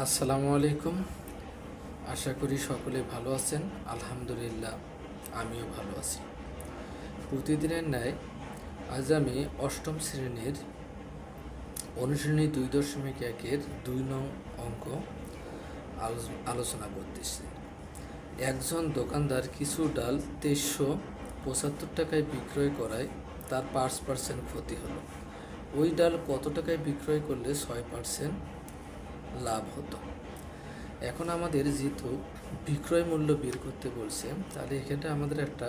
আসসালামু আলাইকুম। আশা করি সকলে ভালো আছেন। আলহামদুলিল্লাহ, আমিও ভালো আছি। প্রতিদিনের ন্যায় আজ আমি অষ্টম শ্রেণীর অনুশীলনী 2.1-এর 2 নং অঙ্ক আলোচনা করতেছি। একজন দোকানদার কিছু ডাল 2375 টাকায় বিক্রয় করায় তার 5% ক্ষতি হলো। ওই ডাল কত টাকায় বিক্রয় করলে 6% লাভ হতো? এখন আমাদের যেহেতু বিক্রয় মূল্য বের করতে বলছে, তাহলে এখানে আমাদের একটা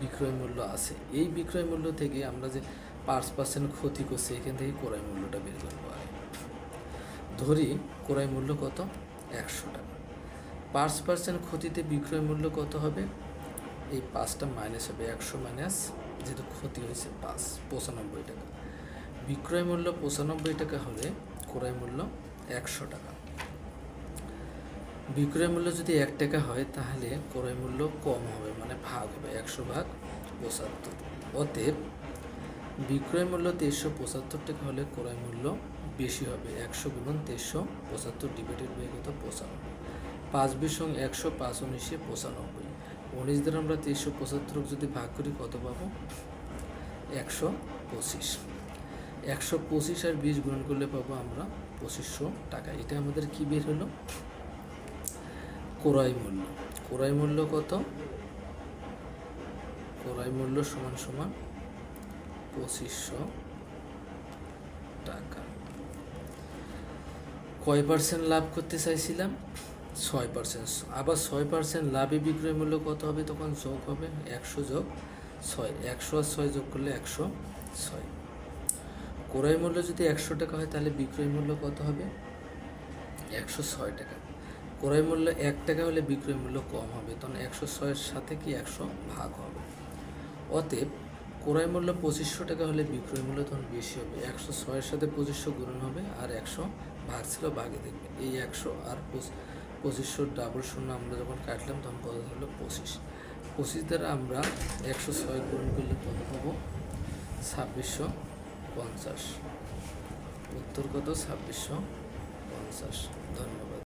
বিক্রয় মূল্য আছে। এই বিক্রয় মূল্য থেকে আমরা যে 5% ক্ষতি করছি, এখান থেকে ক্রয় মূল্যটা বের করবো। ধরি ক্রয় মূল্য কত? 100 টাকা। 5% ক্ষতিতে বিক্রয় মূল্য কত হবে? এই 5টা মাইনাস হবে, 100 মাইনাস যেহেতু ক্ষতি হয়েছে 95 টাকা। বিক্রয় মূল্য 95 টাকা হলে ক্রয় মূল্য 100 টাকা। বিক্রয় মূল্য যদি 1 টাকা হয় তাহলে ক্রয় মূল্য কম হবে, মানে ভাগ হবে, 100 ভাগ 75। অতএব বিক্রয় মূল্য 2375 টাকা হলে ক্রয় মূল্য বেশি হবে। 100 গুণন 2375 ডিভাইডেড বাই কত? 95। 5 বিশ 100, 5 19 95। 19 দ্বারা আমরা 2375 যদি ভাগ করি কত পাবো? 125। 125 আর 20 গুণন করলে পাবো আমরা 2500 টাকা। এটা আমাদের কি বের হলো? ক্রয় মূল্য। ক্রয় মূল্য কত? ক্রয় মূল্য সমান সমান 2500 টাকা। কয় পার্সেন্ট লাভ করতে চাইছিলাম? 6%। আবার 6% লাভে বিক্রয় মূল্য কত হবে? তখন যোগ হবে 100 যোগ 6। 100 আর 6 যোগ করলে 106। ক্রয় মূল্য যদি 100 টাকা হয় তাহলে বিক্রয় মূল্য কত হবে? 106 টাকা। ক্রয় মূল্য 1 টাকা হলে বিক্রয় মূল্য কম হবে, তখন 106-এর সাথে কি 100 ভাগ হবে। অতএব ক্রয় মূল্য 2500 টাকা হলে বিক্রয় মূল্য তখন বেশি হবে। 106-এর সাথে 2500 গুণন হবে আর 100 ভাগ ছিল, ভাগে দেখবে। এই 100 আর 2500 ডাবল শূন্য আমরা যখন কাটলাম তখন কত হলো? 25। 25 দ্বারা আমরা 106 গুণন করলে কত পাবো? 2650। উত্তর কত? 2650। ধন্যবাদ।